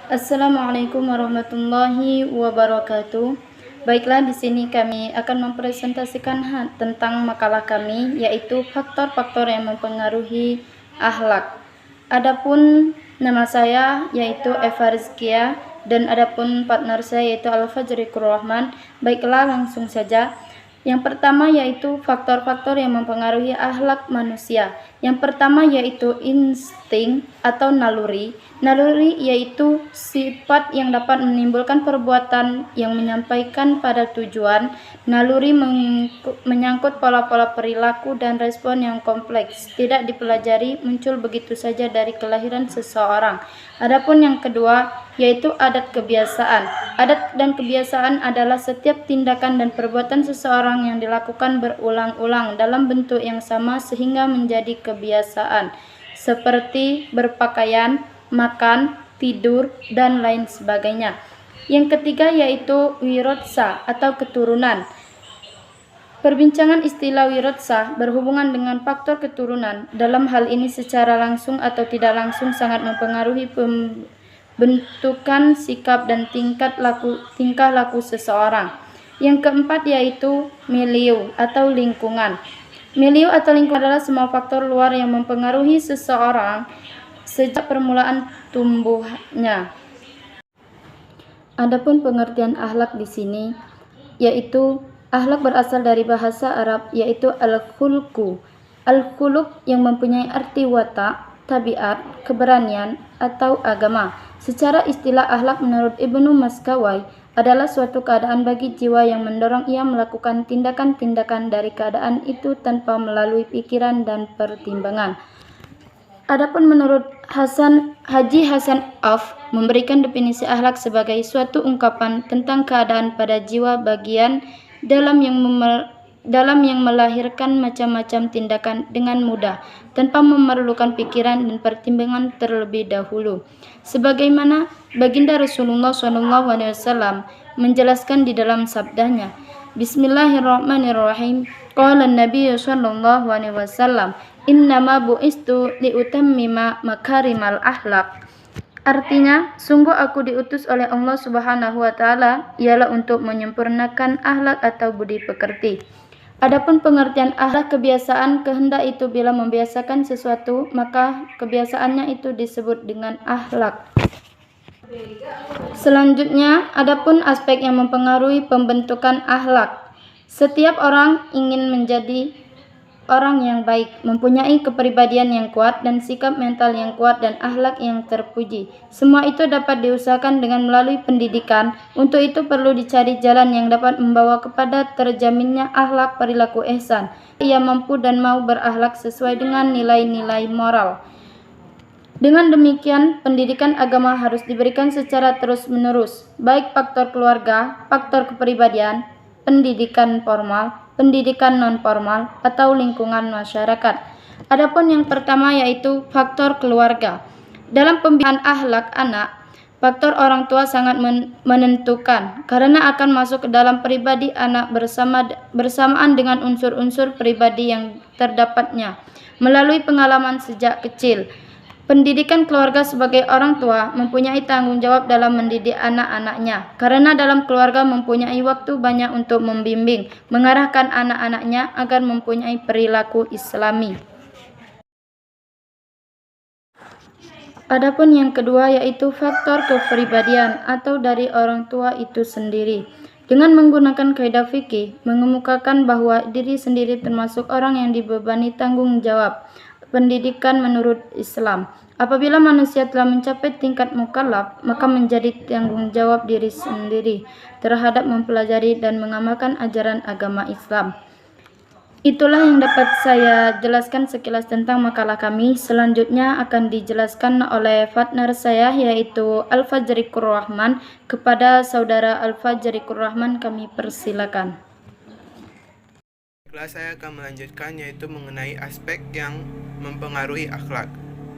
Assalamualaikum warahmatullahi wabarakatuh. Baiklah, di sini kami akan mempresentasikan tentang makalah kami, yaitu faktor-faktor yang mempengaruhi akhlak. Adapun nama saya yaitu Eva Rizkia dan adapun partner saya yaitu Al-Fajrikur Rahman. Baiklah, langsung saja. Yang pertama yaitu faktor-faktor yang mempengaruhi akhlak manusia. Yang pertama yaitu insting atau naluri. Naluri yaitu sifat yang dapat menimbulkan perbuatan yang menyampaikan pada tujuan. Naluri menyangkut pola-pola perilaku dan respon yang kompleks, tidak dipelajari, muncul begitu saja dari kelahiran seseorang. Adapun yang kedua yaitu adat kebiasaan. Adat dan kebiasaan adalah setiap tindakan dan perbuatan seseorang yang dilakukan berulang-ulang dalam bentuk yang sama sehingga menjadi kebiasaan, seperti berpakaian, makan, tidur, dan lain sebagainya. Yang ketiga yaitu wirodsa atau keturunan. Perbincangan istilah wirodsa berhubungan dengan faktor keturunan. Dalam hal ini secara langsung atau tidak langsung sangat mempengaruhi bentukan sikap dan tingkah laku seseorang. Yang keempat yaitu milieu atau lingkungan. Milieu atau lingkungan adalah semua faktor luar yang mempengaruhi seseorang sejak permulaan tumbuhnya. Adapun pengertian akhlak di sini yaitu akhlak berasal dari bahasa Arab yaitu al-khulqu. Al-khuluq yang mempunyai arti watak, tabiat, keberanian, atau agama. Secara istilah akhlak menurut Ibnu Maskawai adalah suatu keadaan bagi jiwa yang mendorong ia melakukan tindakan-tindakan dari keadaan itu tanpa melalui pikiran dan pertimbangan. Adapun menurut Haji Hasan Auf memberikan definisi akhlak sebagai suatu ungkapan tentang keadaan pada jiwa bagian dalam yang melahirkan macam-macam tindakan dengan mudah tanpa memerlukan pikiran dan pertimbangan terlebih dahulu. Sebagaimana baginda Rasulullah SAW menjelaskan di dalam sabdanya, Bismillahirrahmanirrahim. Qala Nabi sallallahu alaihi wasallam, "Innama bu'istu liutammima makarimal akhlak." Artinya, sungguh aku diutus oleh Allah Subhanahu wa taala ialah untuk menyempurnakan akhlak atau budi pekerti. Adapun pengertian akhlak kebiasaan, kehendak itu bila membiasakan sesuatu, maka kebiasaannya itu disebut dengan akhlak. Selanjutnya, adapun aspek yang mempengaruhi pembentukan akhlak. Setiap orang ingin menjadi orang yang baik, mempunyai kepribadian yang kuat dan sikap mental yang kuat dan akhlak yang terpuji. Semua itu dapat diusahakan dengan melalui pendidikan. Untuk itu perlu dicari jalan yang dapat membawa kepada terjaminnya akhlak perilaku ihsan. Ia mampu dan mau berakhlak sesuai dengan nilai-nilai moral. Dengan demikian, pendidikan agama harus diberikan secara terus-menerus, baik faktor keluarga, faktor kepribadian, pendidikan formal, pendidikan non-formal, atau lingkungan masyarakat. Adapun yang pertama yaitu faktor keluarga. Dalam pembinaan akhlak anak, faktor orang tua sangat menentukan karena akan masuk ke dalam pribadi anak bersamaan dengan unsur-unsur pribadi yang terdapatnya melalui pengalaman sejak kecil. Pendidikan keluarga sebagai orang tua mempunyai tanggung jawab dalam mendidik anak-anaknya, karena dalam keluarga mempunyai waktu banyak untuk membimbing, mengarahkan anak-anaknya agar mempunyai perilaku Islami. Adapun yang kedua yaitu faktor kepribadian atau dari orang tua itu sendiri. Dengan menggunakan kaidah fikih, mengemukakan bahwa diri sendiri termasuk orang yang dibebani tanggung jawab pendidikan menurut Islam. Apabila manusia telah mencapai tingkat mukallaf, maka menjadi tanggung jawab diri sendiri terhadap mempelajari dan mengamalkan ajaran agama Islam. Itulah yang dapat saya jelaskan sekilas tentang makalah kami. Selanjutnya akan dijelaskan oleh partner saya yaitu Al-Fajrikur Rahman. Kepada saudara Al-Fajrikur Rahman kami persilakan. Kelas saya akan melanjutkan yaitu mengenai aspek yang mempengaruhi akhlak.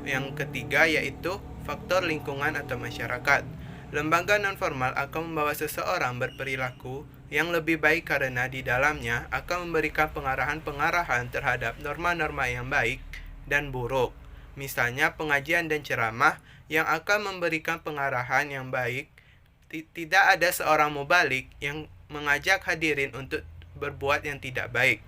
Yang ketiga yaitu faktor lingkungan atau masyarakat. Lembaga non-formal akan membawa seseorang berperilaku yang lebih baik karena di dalamnya akan memberikan pengarahan-pengarahan terhadap norma-norma yang baik dan buruk. misalnya pengajian dan ceramah yang akan memberikan pengarahan yang baik. Tidak ada seorang mubalik yang mengajak hadirin untuk berbuat yang tidak baik.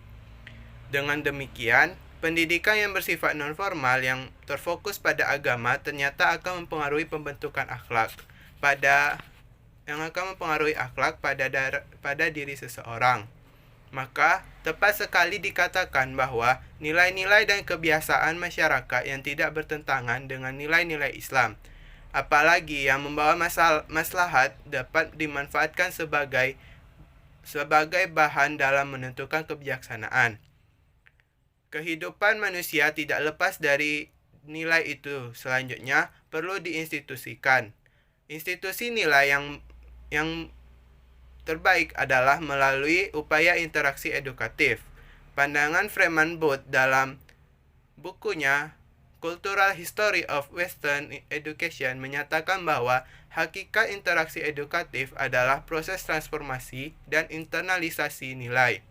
Dengan demikian, pendidikan yang bersifat non-formal yang terfokus pada agama ternyata akan mempengaruhi pembentukan akhlak pada diri seseorang. Maka, tepat sekali dikatakan bahwa nilai-nilai dan kebiasaan masyarakat yang tidak bertentangan dengan nilai-nilai Islam, apalagi yang membawa maslahat, dapat dimanfaatkan sebagai bahan dalam menentukan kebijaksanaan. Kehidupan manusia tidak lepas dari nilai itu. Selanjutnya, perlu diinstitusikan. Institusi nilai yang terbaik adalah melalui upaya interaksi edukatif. Pandangan Freeman Booth dalam bukunya Cultural History of Western Education menyatakan bahwa hakikat interaksi edukatif adalah proses transformasi dan internalisasi nilai,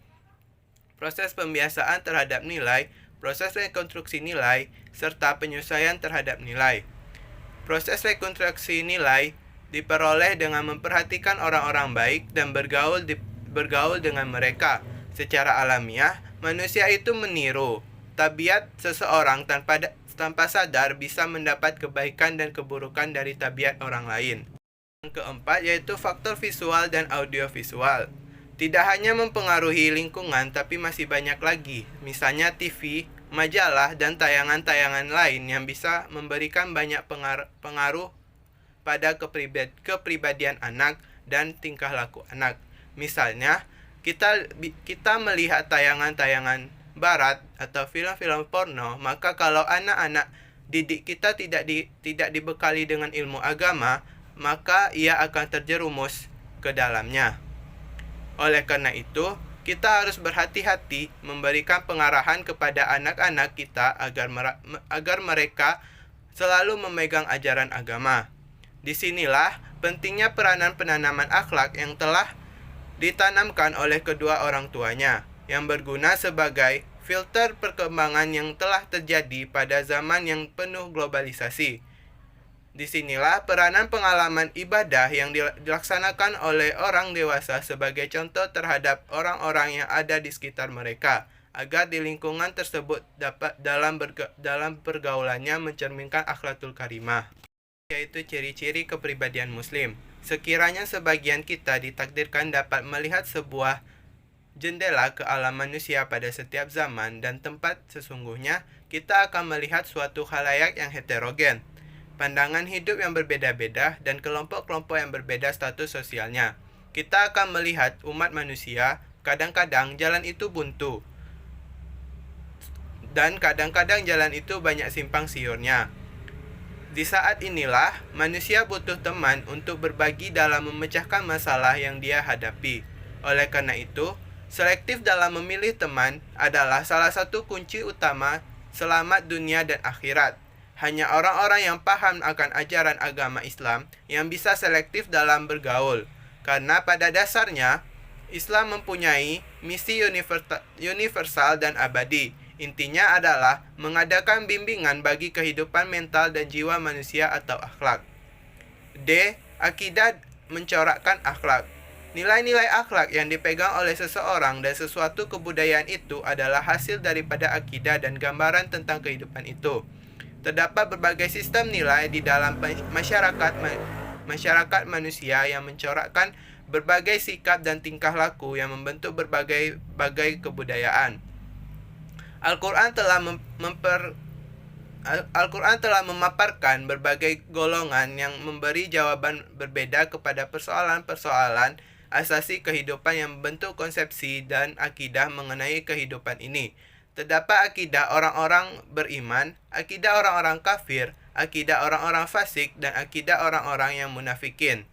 proses pembiasaan terhadap nilai, proses rekonstruksi nilai, serta penyesuaian terhadap nilai. Proses rekonstruksi nilai diperoleh dengan memperhatikan orang-orang baik dan bergaul dengan mereka. Secara alamiah, manusia itu meniru tabiat seseorang tanpa sadar bisa mendapat kebaikan dan keburukan dari tabiat orang lain. Yang keempat yaitu faktor visual dan audiovisual. Tidak hanya mempengaruhi lingkungan, tapi masih banyak lagi, misalnya TV, majalah, dan tayangan-tayangan lain yang bisa memberikan banyak pengaruh pada kepribadian anak dan tingkah laku anak. Misalnya, kita melihat tayangan-tayangan barat atau film-film porno, maka kalau anak-anak didik kita tidak dibekali dengan ilmu agama, maka ia akan terjerumus ke dalamnya. Oleh karena itu, kita harus berhati-hati memberikan pengarahan kepada anak-anak kita agar mereka selalu memegang ajaran agama. Disinilah pentingnya peranan penanaman akhlak yang telah ditanamkan oleh kedua orang tuanya, yang berguna sebagai filter perkembangan yang telah terjadi pada zaman yang penuh globalisasi. Disinilah peranan pengalaman ibadah yang dilaksanakan oleh orang dewasa sebagai contoh terhadap orang-orang yang ada di sekitar mereka, agar di lingkungan tersebut dapat dalam pergaulannya mencerminkan akhlakul karimah, yaitu ciri-ciri kepribadian muslim. Sekiranya sebagian kita ditakdirkan dapat melihat sebuah jendela ke alam manusia pada setiap zaman dan tempat, sesungguhnya kita akan melihat suatu khalayak yang heterogen, pandangan hidup yang berbeda-beda, dan kelompok-kelompok yang berbeda status sosialnya. Kita akan melihat umat manusia, kadang-kadang jalan itu buntu, dan kadang-kadang jalan itu banyak simpang siurnya. Di saat inilah, manusia butuh teman untuk berbagi dalam memecahkan masalah yang dia hadapi. Oleh karena itu, selektif dalam memilih teman adalah salah satu kunci utama selamat dunia dan akhirat. Hanya orang-orang yang paham akan ajaran agama Islam yang bisa selektif dalam bergaul. Karena pada dasarnya, Islam mempunyai misi universal dan abadi. Intinya adalah mengadakan bimbingan bagi kehidupan mental dan jiwa manusia atau akhlak. D. Akidah mencorakkan akhlak. Nilai-nilai akhlak yang dipegang oleh seseorang dan sesuatu kebudayaan itu adalah hasil daripada akidah dan gambaran tentang kehidupan itu. Terdapat berbagai sistem nilai di dalam masyarakat manusia yang mencorakkan berbagai sikap dan tingkah laku yang membentuk berbagai kebudayaan. Al-Quran telah memaparkan berbagai golongan yang memberi jawaban berbeda kepada persoalan-persoalan asasi kehidupan yang membentuk konsepsi dan akidah mengenai kehidupan ini. Terdapat akidah orang-orang beriman, akidah orang-orang kafir, akidah orang-orang fasik, dan akidah orang-orang yang munafikin.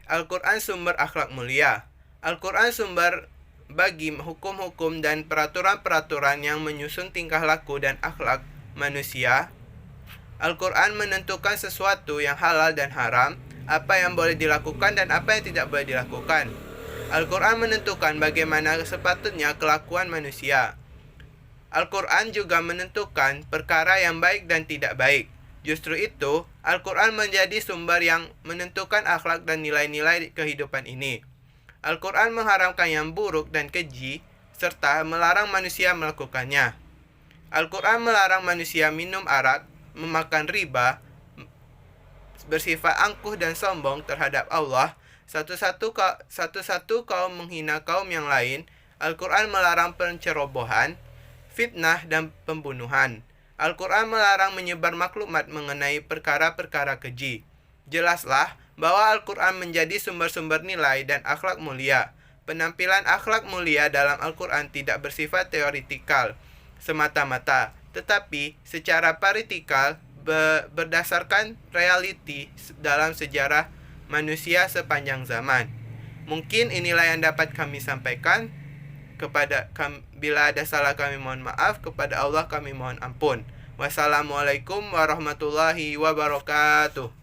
Al-Quran sumber akhlak mulia. Al-Quran sumber bagi hukum-hukum dan peraturan-peraturan yang menyusun tingkah laku dan akhlak manusia. Al-Quran menentukan sesuatu yang halal dan haram, apa yang boleh dilakukan dan apa yang tidak boleh dilakukan. Al-Quran menentukan bagaimana sepatutnya kelakuan manusia. Al-Quran juga menentukan perkara yang baik dan tidak baik. Justru itu, Al-Quran menjadi sumber yang menentukan akhlak dan nilai-nilai kehidupan ini. Al-Quran mengharamkan yang buruk dan keji, serta melarang manusia melakukannya. Al-Quran melarang manusia minum arak, memakan riba, bersifat angkuh dan sombong terhadap Allah, satu-satu kaum menghina kaum yang lain. Al-Quran melarang pencerobohan, fitnah, dan pembunuhan. Al-Quran melarang menyebar maklumat mengenai perkara-perkara keji. Jelaslah bahwa Al-Quran menjadi sumber-sumber nilai dan akhlak mulia. Penampilan akhlak mulia dalam Al-Quran tidak bersifat teoretikal semata-mata, tetapi secara praktikal berdasarkan realiti dalam sejarah manusia sepanjang zaman. Mungkin inilah yang dapat kami sampaikan. Bila ada salah kami mohon maaf, kepada Allah kami mohon ampun. Wassalamualaikum warahmatullahi wabarakatuh.